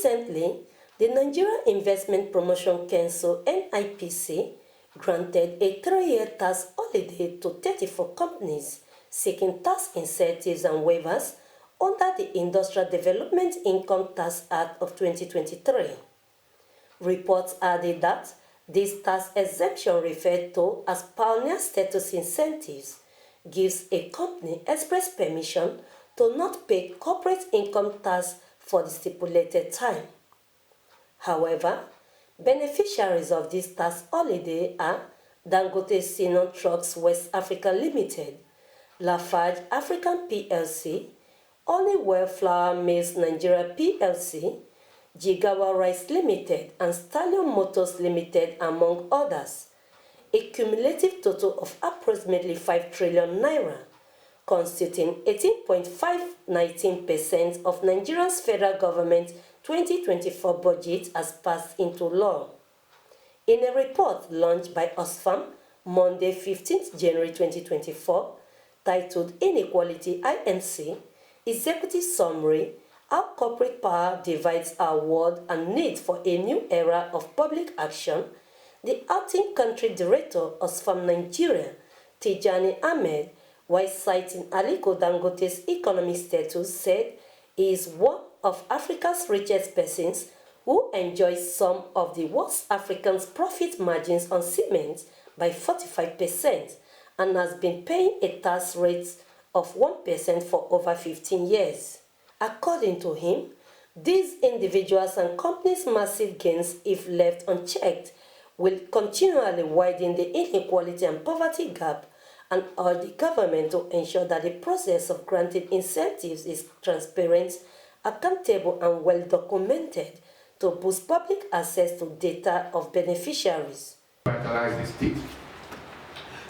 Recently, the Nigeria Investment Promotion Council (NIPC) granted a 3-year tax holiday to 34 companies seeking tax incentives and waivers under the Industrial Development Income Tax Act of 2023. Reports added that this tax exemption, referred to as pioneer status incentives, gives a company express permission to not pay corporate income tax for the stipulated time. However, beneficiaries of this tax holiday are Dangote Sino Trucks West Africa Limited, Lafarge Africa Plc, Honeywell Flour Mills Nigeria Plc, Jigawa Rice Limited, and Stallion Motors Limited, among others, a cumulative total of approximately 5 trillion naira, constituting 18.519% of Nigeria's federal government 2024 budget as passed into law. In a report launched by OXFAM Monday 15th January 2024, titled Inequality INC, Executive Summary, How Corporate Power Divides Our World and Need for a New Era of Public Action, the acting country director of OXFAM Nigeria Tijani Ahmed, while citing Aliko Dangote's economic status, said he is one of Africa's richest persons who enjoys some of the West African's profit margins on cement by 45% and has been paying a tax rate of 1% for over 15 years. According to him, these individuals and companies' massive gains, if left unchecked, will continually widen the inequality and poverty gap, and urge the government to ensure that the process of granting incentives is transparent, accountable, and well documented to boost public access to data of beneficiaries. Vitalize the state.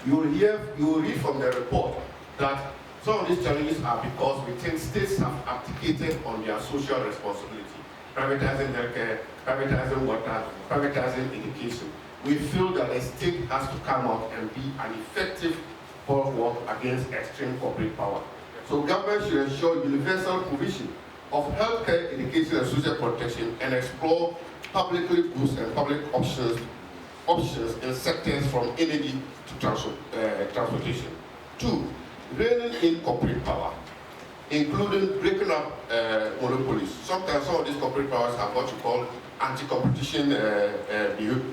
You will read from the report that some of these challenges are because we think states have abdicated on their social responsibility, privatizing healthcare, privatizing water, privatizing education. We feel that the state has to come out and be an effective bulwark against extreme corporate power. So government should ensure universal provision of healthcare, education, and social protection, and explore publicly boost and public options in sectors from energy to transportation. 2, reining in corporate power, including breaking up monopolies. Sometimes some of these corporate powers have what you call anti-competition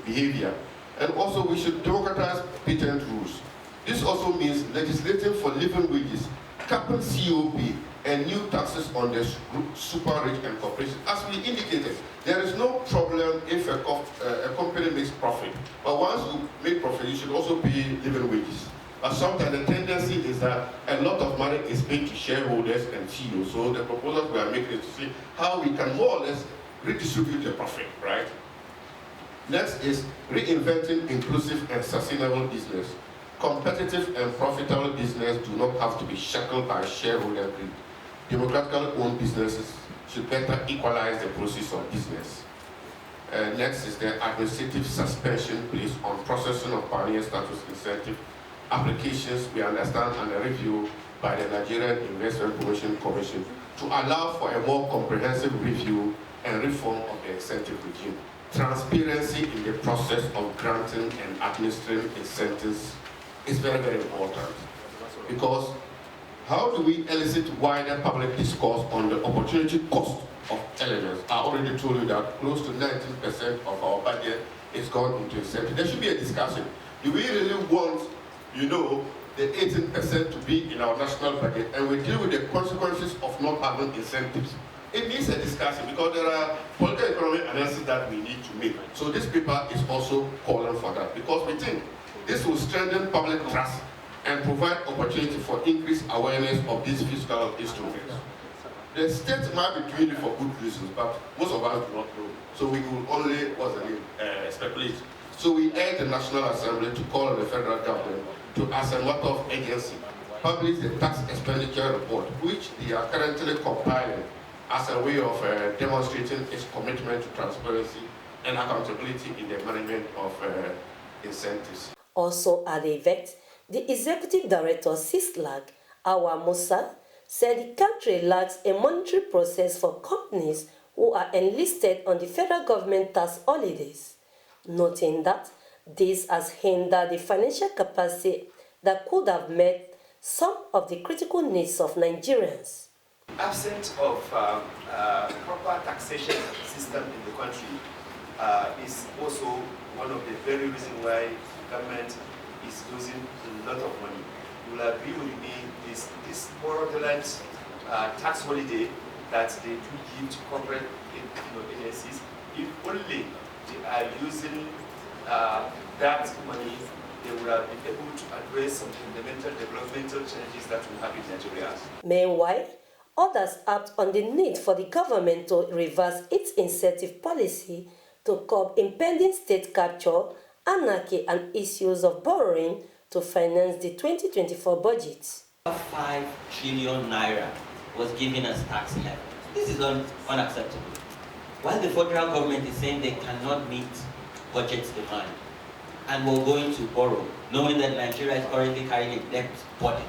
behavior. And also we should democratize patent rules. This also means legislating for living wages, capping COP, and new taxes on the super rich and corporations. As we indicated, there is no problem if a company makes profit. But once you make profit, you should also pay living wages. But sometimes the tendency is that a lot of money is paid to shareholders and CEOs. So the proposals we are making is to see how we can more or less redistribute the profit, right? Next is reinventing inclusive and sustainable business. Competitive and profitable business do not have to be shackled by shareholder greed. Democratically owned businesses should better equalize the process of business. Next is the administrative suspension placed on processing of pioneer status incentive applications, we understand, and a review by the Nigerian Investment Promotion Commission to allow for a more comprehensive review and reform of the incentive regime. Transparency in the process of granting and administering incentives is very, very important, because how do we elicit wider public discourse on the opportunity cost of elements? I already told you that close to 19% of our budget is gone into incentives. There should be a discussion. Do we really want, the 18% to be in our national budget, and we deal with the consequences of not having incentives? It needs a discussion, because there are political economic analysis that we need to make. So this paper is also calling for that, because we think this will strengthen public trust and provide opportunity for increased awareness of these fiscal instruments. The state might be doing it for good reasons, but most of us do not know. So we will only, speculate. So we urge the National Assembly to call on the federal government to, as a matter of agency, publish the tax expenditure report, which they are currently compiling as a way of demonstrating its commitment to transparency and accountability in the management of incentives. Also at the event, the Executive Director, CISLAC, Awa Musa, said the country lacks a monetary process for companies who are enlisted on the federal government tax holidays, noting that this has hindered the financial capacity that could have met some of the critical needs of Nigerians. Absence of proper taxation system in the country is also one of the very reasons why the government is losing a lot of money. You will agree with me, this fraudulent tax holiday that they do give to corporate agencies, if only they are using that money, they would have been able to address some fundamental developmental challenges that we have in Nigeria. Meanwhile, others act on the need for the government to reverse its incentive policy to curb impending state capture, anarchy, and issues of borrowing to finance the 2024 budget. 5 trillion naira was given as tax levy. This is unacceptable. While the federal government is saying they cannot meet budget demand, and we're going to borrow, knowing that Nigeria is already carrying a debt burden,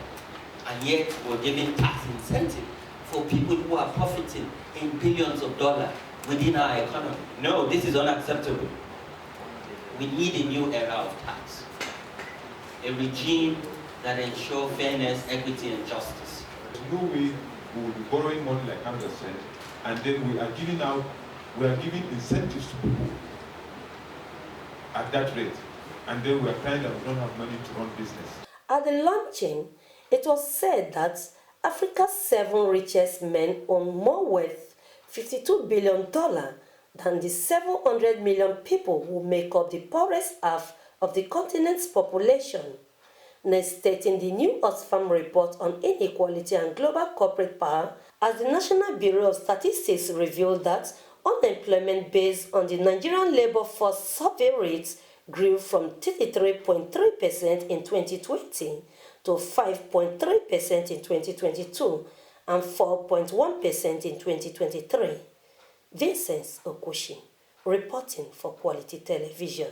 and yet we're giving tax incentive for people who are profiting in billions of dollars within our economy. No, this is unacceptable. We need a new era of tax, a regime that ensures fairness, equity, and justice. There's no way we will be borrowing money like Hamza said, and then we are giving incentives to people at that rate, and then we are crying that we don't have money to run business. At the launching, it was said that Africa's 7 richest men own more worth, $52 billion, than the 700 million people who make up the poorest half of the continent's population. Next, stating the new OXFAM report on inequality and global corporate power, as the National Bureau of Statistics revealed that unemployment based on the Nigerian labor force survey rates grew from 33.3% in 2020 to 5.3% in 2022 and 4.1% in 2023. Vincent Okushi, reporting for Quality Television.